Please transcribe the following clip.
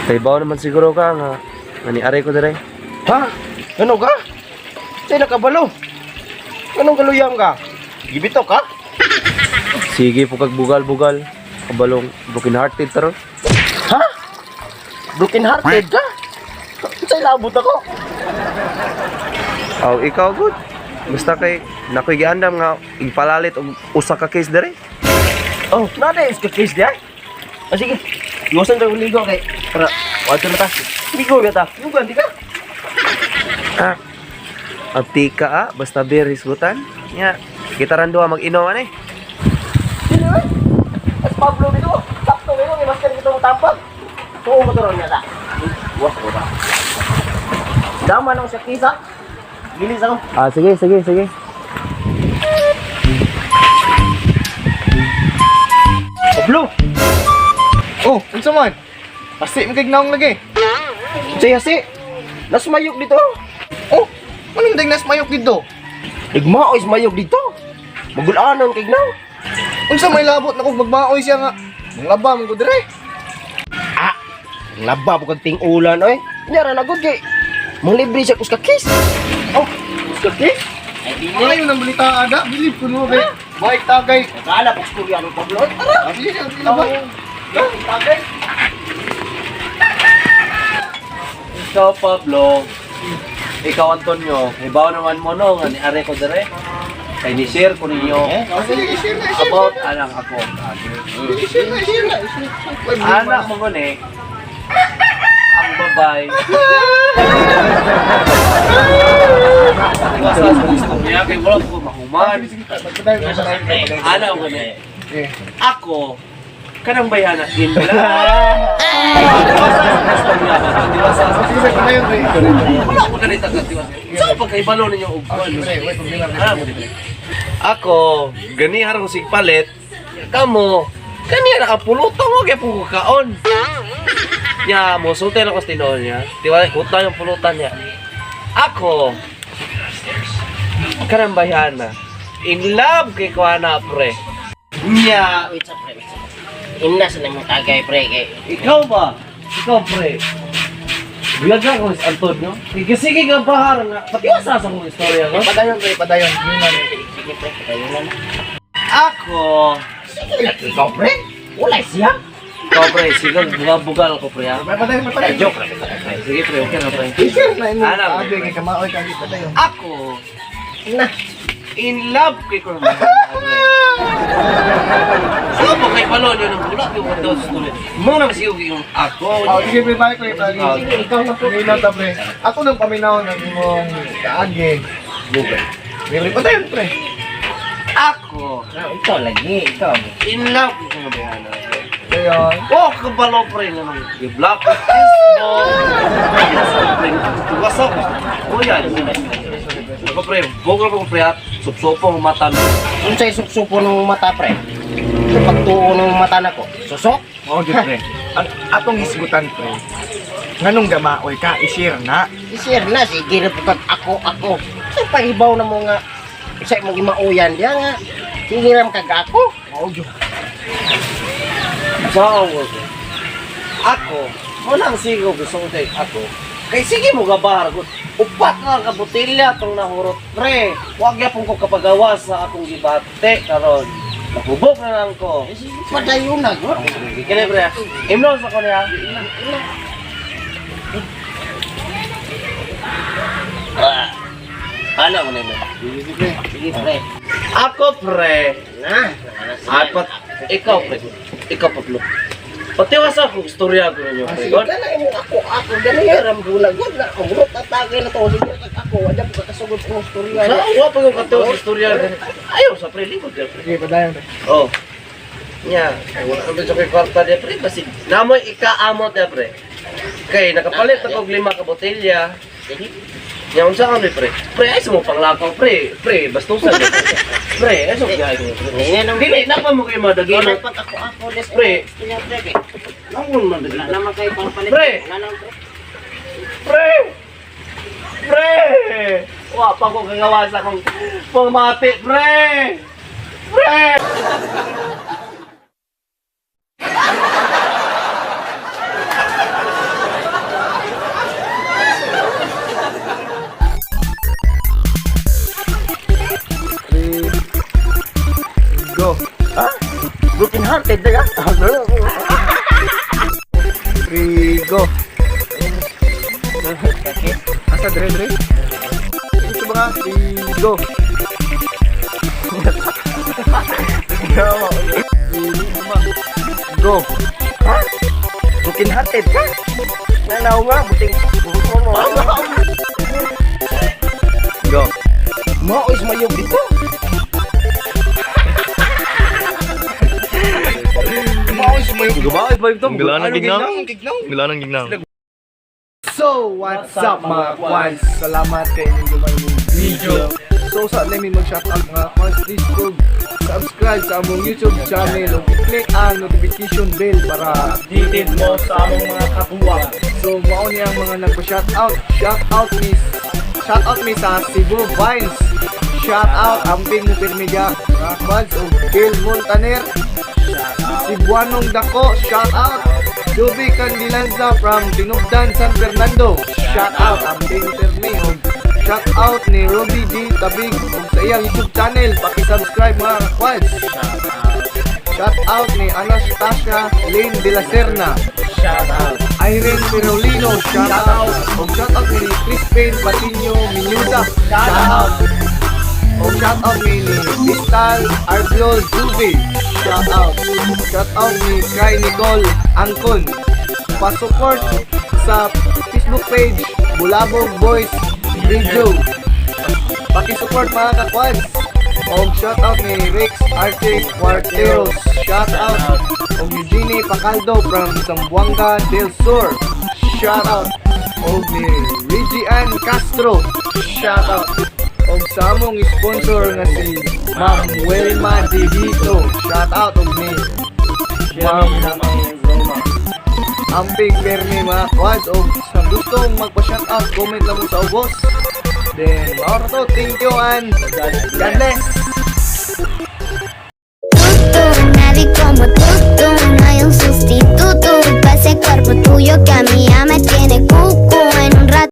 Kay bawa naman siguro ka nga. Ani-aray ko dire. Ha? Ano ka? Sa'yo nakabalo. Anong galuyang ka? Gibito ka? Sige po kag bugal-bugal. Kabalong broken hearted taro. Ha? Broken hearted ka? Sa'yo labot ako. Aw, ikaw good. Basta kay nakoy giandam nga igpalalit og usa ka case dire. Oh, nada is ka case diya? Ah, sige. Iwasan tayo ligo kay para wato na ta. Ligo ka ta. Lugan di ka. Ah. Abti ka basta beer hisgutan. Nya, kita ran duha mag-inom ani. Sino eh? As Pablo dito. Sakto dito kay master dito tampag. Oo, motoron niya ta. Buwas ko ba? Dama nang sa kisa. Bilis ako. Ah, sige. Pablo! Oh, unsa man? Pasti mo kay naong lagi. Say hasi. Nasmayok dito. Oh, anong ding nasmayok dito? Igmaoy mayok dito. Magulanon kay naong. Unsa may labot na kog magmaoy siya nga. Manglaba man ko dire. Ah, manglaba po kag ting-ulan oy. Nyara na gud kay manglibre siya kus ka kiss. Oh, kus ka kiss? Ay, dili. Ayaw nang balita ada. Bilib ko no kay. Baik tagay. Kala pa ko yan Pablo. Tara. Sige, sige ba? Tagay. Ikaw Pablo. Ikaw Antonio. Ibaw naman mo no nga ni-aray ko dire. Kay ni-share ko ninyo Sige, share na. about anak ako. Share na. Anak mo gani. Ang babay. Iwasa sa gusto niya kay wala ko mahuman. Anak mo gani. Ako kanang bayana inla. Diwasa sa Sige, padayon pre. wala ko ganito ka diwasa. Sa pagkaibalo ninyo og ako gani harang sig palit. Kamo kaniya nakapulutong mo kay pug kaon. Ya, mo sulti ako sa tinuod niya. Di ba, utang yung pulutan niya. Ako, kanang bayana, in love kay Kuana, pre. Niya, Wait sa pre. Inna sa nang tagay pre kay. ikaw ba? Ikaw, pre. Biyag ako si Antonio. Sige nga bahar nga. Patiwasa sa kong istorya ko. Padayon pre, padayon. Sige pre, tayo na. Ako, Ikaw pre? Wala siya. ikaw, pre. Sige, bugal ko, pre. Ha? Padayon. Joke lang. Sige, pre. Okay na, pre. Share na imo. Alam. Abi kay kamaoy kagi padayon. Ako, in love kay Kuana. Saan po kay Palon yun ang bulak yung daw sa tuloy? Mo nang siyog yung ako. Oh, sige pre, balik pre. Sige, ikaw na po. Minaw ta pre. Ako nang paminaw ng imong kaagi. Buka. Pre, padayon pre. Ako, Ikaw lagi, ikaw. in love ko nga bayana. Ayon. Oh, kabalo pre nga nang i-block ko Facebook. What's up? Oh, yan. Ako pre, bukol ko pre at supsupong mata mo. Unsay suksupo ng mata pre? Pagtuo ng mata nako. Susok? Oh, good pre. Atong hisgutan pre. Nganong gamaoy ka i-share na. I-share na sige ra pagkat ako. Sa pahibaw na mo nga sa imong imauyan diya nga. Sige ram kag ako. Oh, good. Bawo ko. Ako, mo lang sigo gusto ko tayo ako. Kay sige mo gabahar ko. Upat na ka botelya tong nahurot pre. Huwag yapon ko kapagawa sa akong gibate karon. Nakubok na lang ko. Padayon na gud. Kini pre. Imno sa ko niya. Ano mo nimo? Sige pre. Ako pre. Na. Apat. Ikaw pre. Ikaw Pablo. Patiwasa ko istorya ko ninyo pre. Sige na imo ako gani ram bulag gud na umrot tatagay na to sige kag ako wala ko kasugod ko storya. Sa uwa pa yung katuwa sa istorya. Ayaw sa pre limod ka pre. Sige, padayon pre. Oh. Nya, wala ka sa kay kwarta de pre basig. Namoy ikaamot de pre. Kay nakapalit ako og 5 ka botelya. Sige. Nya unsa ka ni pre? Pre ay mo panglakaw pre. Pre bastusan de. Pre, ay so gay ko. Ngayon ang Dili na pa mo kay madagi na. Dapat ako des Pre. Storya pre. Nangon man dali. Wala naman kayo pangpalit. Pre! Wala nang pre. Pre! Pre! Wa pa ko kagawas akong pamati, pre! Pre! go. Asa dre. Ito ba nga? Go. Go. Ha? Bukin hatid ka? Nanaw nga, buting Go. Mao is mayog dito. Mao is mayog. Gumawit ba ito? Gila ng gignaw. Gignaw. Gila ng gignaw. So, what's up mga kwans? Salamat kayo ng gumay ng video. So, sa namin mag-shoutout mga kwans, please go subscribe sa among YouTube channel o click ang notification bell para Updated mo sa among mga kapuwang. so mao niya ang mga nagpa-shoutout. Shoutout mi sa Cebu Vines. Shoutout Amping Mupirmedia mga kwans o Gil Montaner. Cebuanong Dako, shoutout. Joby Candilanza from Tinubdan, San Fernando. Shoutout Amping Mupirme. Shoutout ni Robbie D. Tabig ug sa iyang YouTube channel. Paki-subscribe mga kakwals. Shoutout ni Anastasia Lane de la Serna. Shoutout. Irene Perolino. Shoutout. Ug shoutout ni Crispin Patinho Minyuda. Shoutout. Ug shoutout ni Distal Arbiol Zube. Shoutout. Shoutout ni Kay Nicole Angkon. Pa-support sa Facebook page Bulabog Boys Video. Paki-support mga kakwads. Og shoutout ni Rex Arte Cuarteros. Shoutout. Og ni Ginny Pacaldo from Zamboanga del Sur. Shoutout. Og ni Regian Castro. Shoutout. Og sa among sponsor nga si Ma'am Welma Divito. Shoutout. Og ni Ma'am Amping Bernie mga quads. O sa gustong magpa-shoutout, comment lang mo sa ubos. Then, maura to. Thank you and God bless. Nadie como tú, no hay un sustituto para ese cuerpo tuyo que a mí ya me tiene cucu.